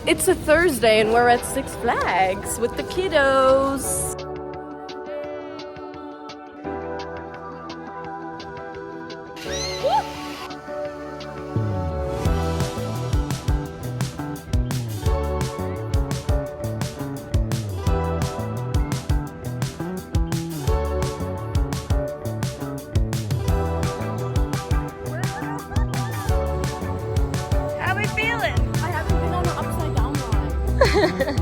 It's a Thursday and we're at Six Flags with the kiddos. How we feeling? I haven't been on an upside down ride.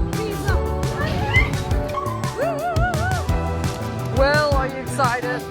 Well, are you excited?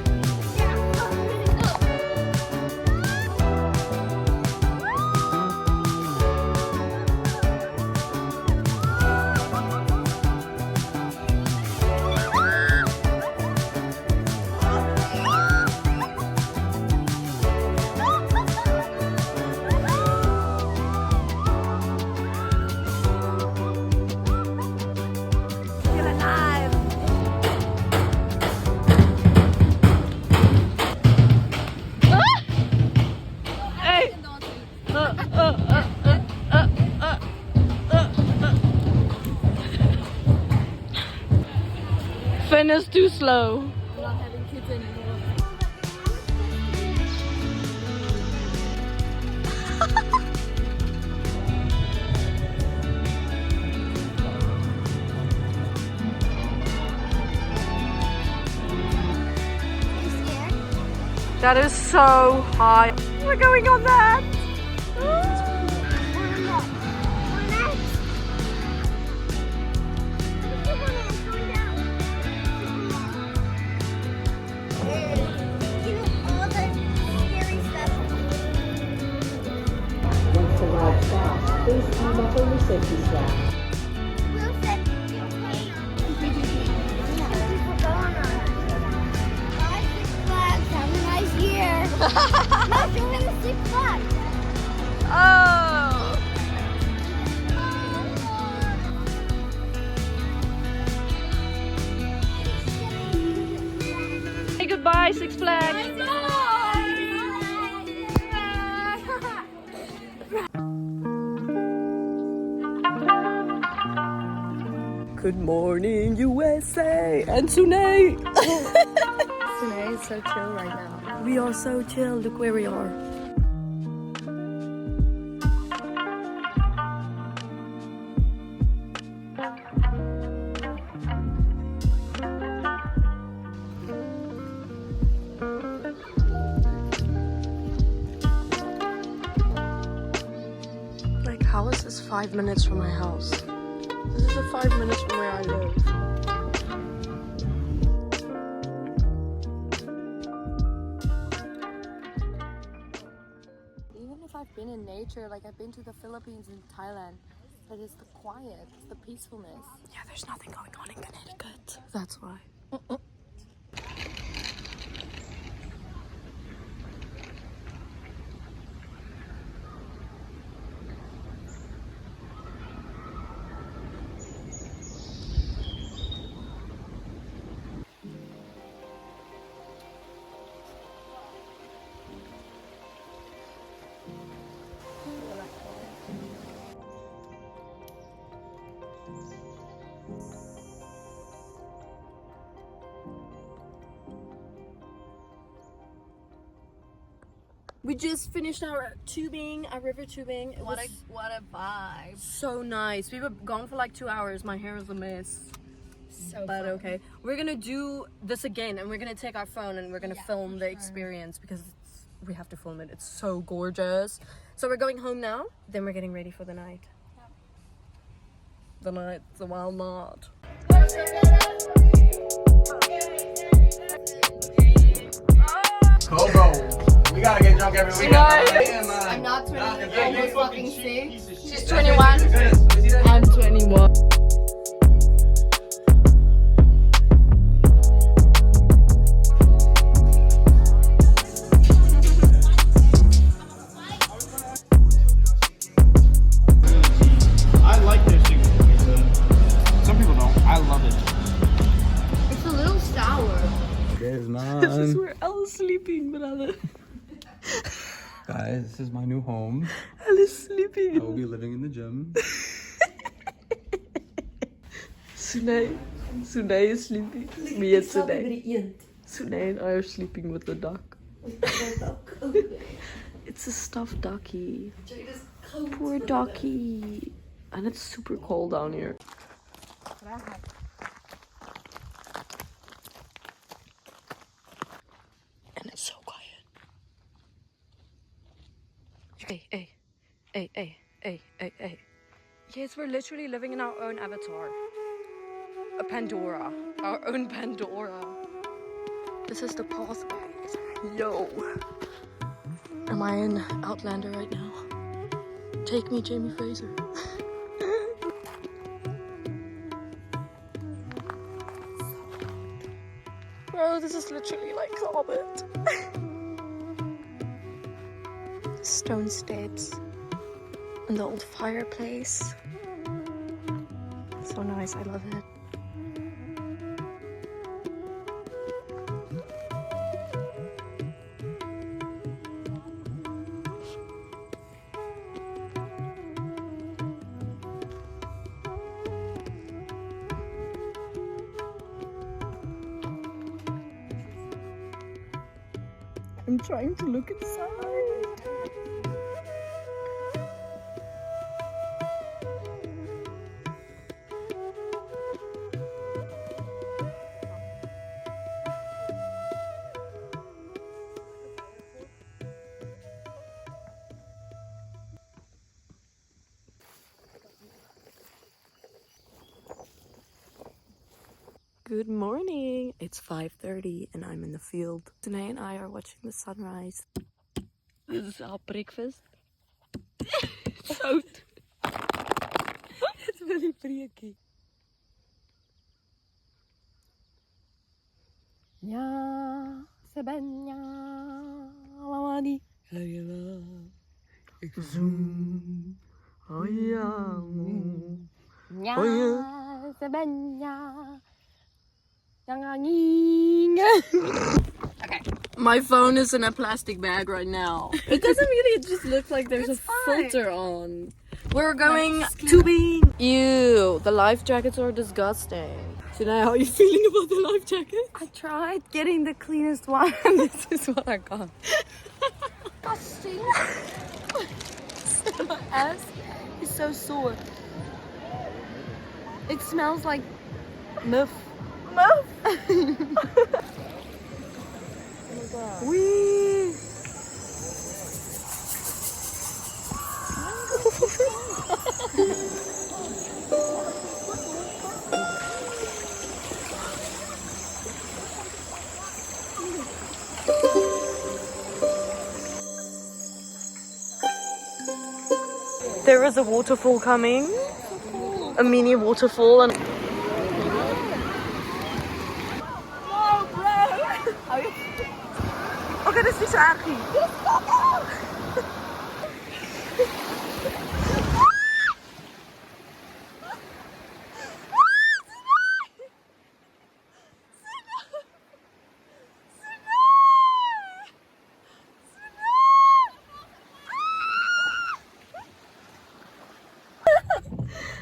Finn is too slow. I'm not having kids anymore. That is so high. We're going on that. Once the ride stops, please unbuckle your safety strap. Not doing the Six Flags. Oh. Say goodbye, Six Flags. Good morning, USA and Sune. Sune is so chill right now. We are so chill. Look where we are. Like, how is this 5 minutes from my house? This is 5 minutes from where I live. Even if I've been in nature, like I've been to the Philippines and Thailand, but it's the quiet, it's the peacefulness. Yeah, there's nothing going on in Connecticut. That's why. We just finished our tubing, our river tubing. It What was a vibe. so nice. We were gone for like 2 hours. My hair is a mess. So But fun. okay. We're gonna do this again and we're gonna take our phone and we're gonna film the experience because we have to film it. It's so gorgeous. So we're going home now. Then we're getting ready for the night. The night, the wild night. Kobo. We gotta get drunk every week. I'm not 20, almost fucking 6. She's 21. I'm 21. I like this thing. Some people don't. I love it. It's a little sour. There's This is none. where Ella's sleeping, brother. Guys, this is my new home. Ella's sleeping. I will be living in the gym. Sunay is sleeping. Me and Sunay. Sunay and I are sleeping with the duck. It's a stuffed ducky. Poor ducky. And it's super cold down here. And it's so quiet. Hey. Yes, we're literally living in our own avatar. A Pandora. Our own Pandora. This is the pathway. Yo. Am I in Outlander right now? Take me, Jamie Fraser. Bro, this is literally like Hobbit. Stone steps. And the old fireplace. So nice, I love it. I'm trying to look inside. Good morning. It's 5:30 and I'm in the field. Danae and I are watching the sunrise. This is our breakfast. Sout. It's really pretty. Ja, sebenya, lawani. Zoom. Oh yeah. Ja, Oh, sebenya. Okay. My phone is in a plastic bag right now. It doesn't really, it just looks like there's a filter on. We're going tubing. Ew, the life jackets are disgusting. Sinai, how are you feeling about the life jacket? I tried getting the cleanest one and this is what I got. Disgusting. My ass is so sore. It smells like muff. Muff. Wee. There is a waterfall coming. A mini waterfall and Okay, dat is niet zo erg.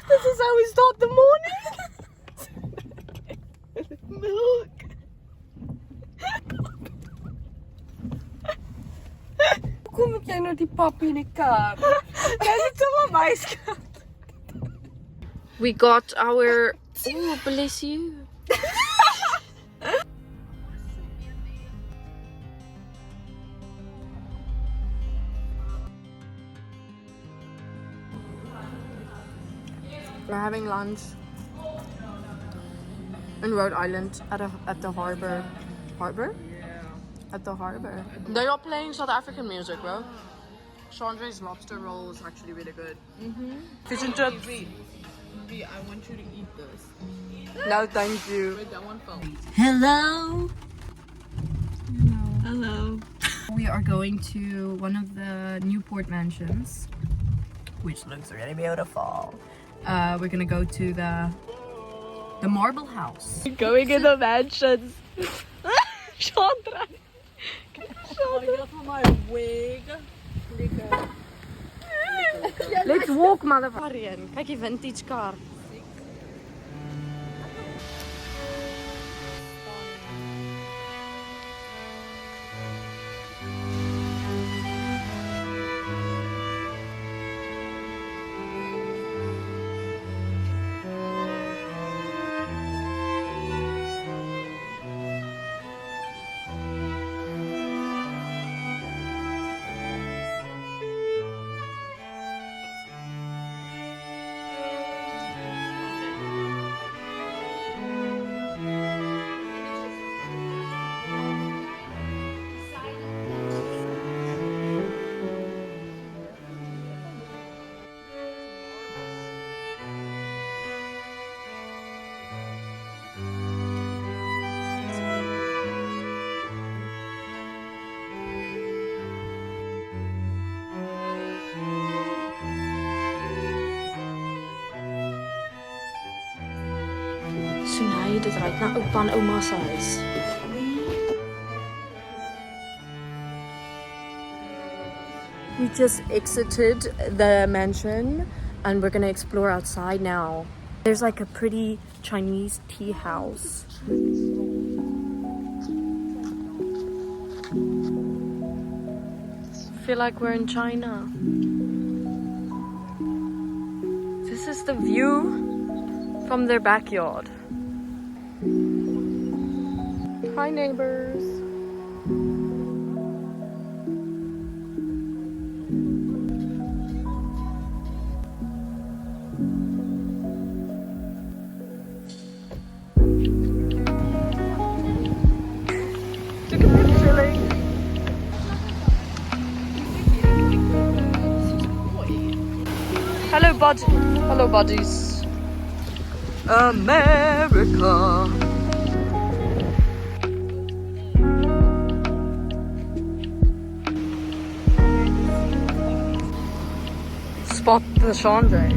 this is how we start the morning. Milk. Kom ik jij naar die papi in de kamer? Jij zit toch aan mij, schat. We got our... Oh, bless you. We're having lunch in Rhode Island at the harbor. Harbor? At the harbor. They are playing South African music, bro. Chandre's lobster roll is actually really good. Fish and chips. I want you to eat this. No, thank you. Wait, that one fell. Hello. Hello. We are going to one of the Newport mansions, which looks really beautiful. We're gonna go to the Marble House. Going in the mansions. Chandra. Let's walk, motherfucker. Kijk, die vintage car. dit rijdt naar opa en oma's huis. We just exited the mansion and we're gonna explore outside now. There's like a pretty Chinese tea house. I feel like we're in China. This is the view from their backyard. Hi neighbors. Hello, buddy. Hello, buddies. America. Spot the Chandre.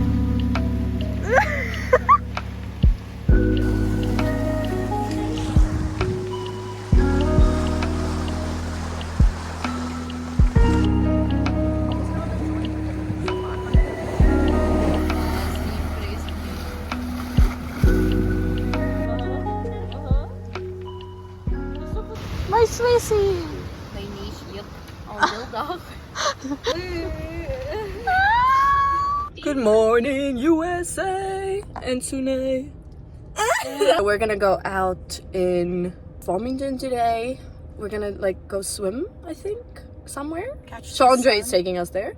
My Swissy! Mijn neus hier al heel dag. Good morning, USA and Sune. We're gonna go out in Farmington today. We're gonna like go swim, I think, somewhere. Chandra is taking us there.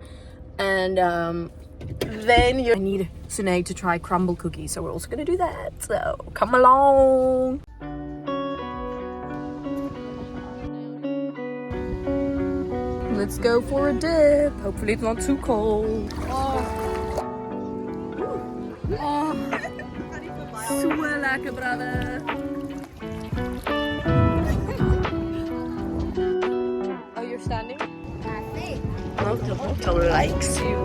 And then I need Sune to try crumble cookies, so we're also gonna do that. So come along. Let's go for a dip. Hopefully it's not too cold. Super lekker, brother. Oh, you're standing? Oh, the hotel likes you.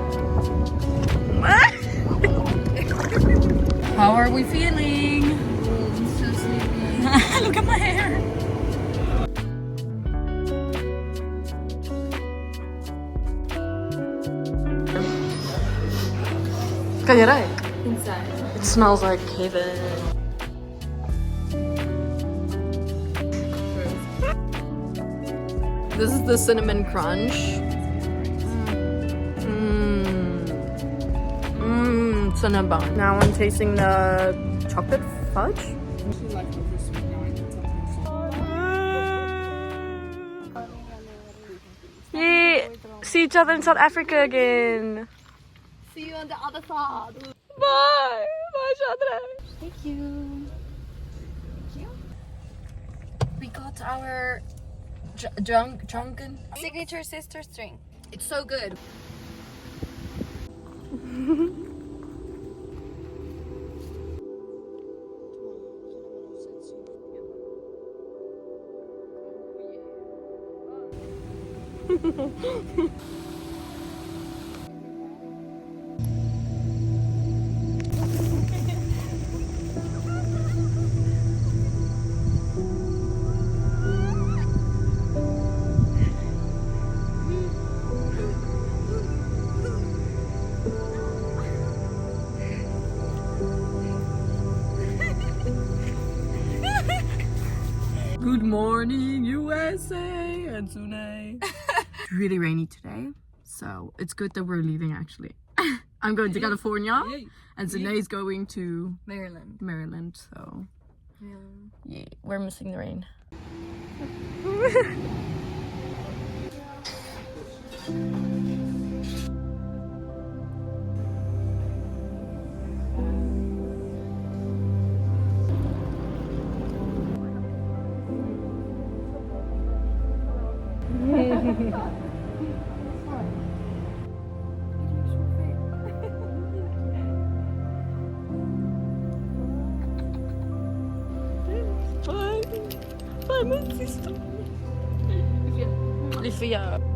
How are we feeling? So sleepy. Look at my hair. Kan je rijden? Inside. It smells like heaven. This is the cinnamon crunch. Cinnabon. Now I'm tasting the chocolate fudge. Yay! See each other in South Africa again. See you on the other side. Bye! Bye, Chandra! Thank you. We got our drunken Signature sister string. It's so good. Good morning, USA and Sune. It's really rainy today, so it's good that we're leaving actually. I'm going to California and Sune's going to Maryland, so yeah, we're missing the rain. Bye, mijn sister. Lieve jou.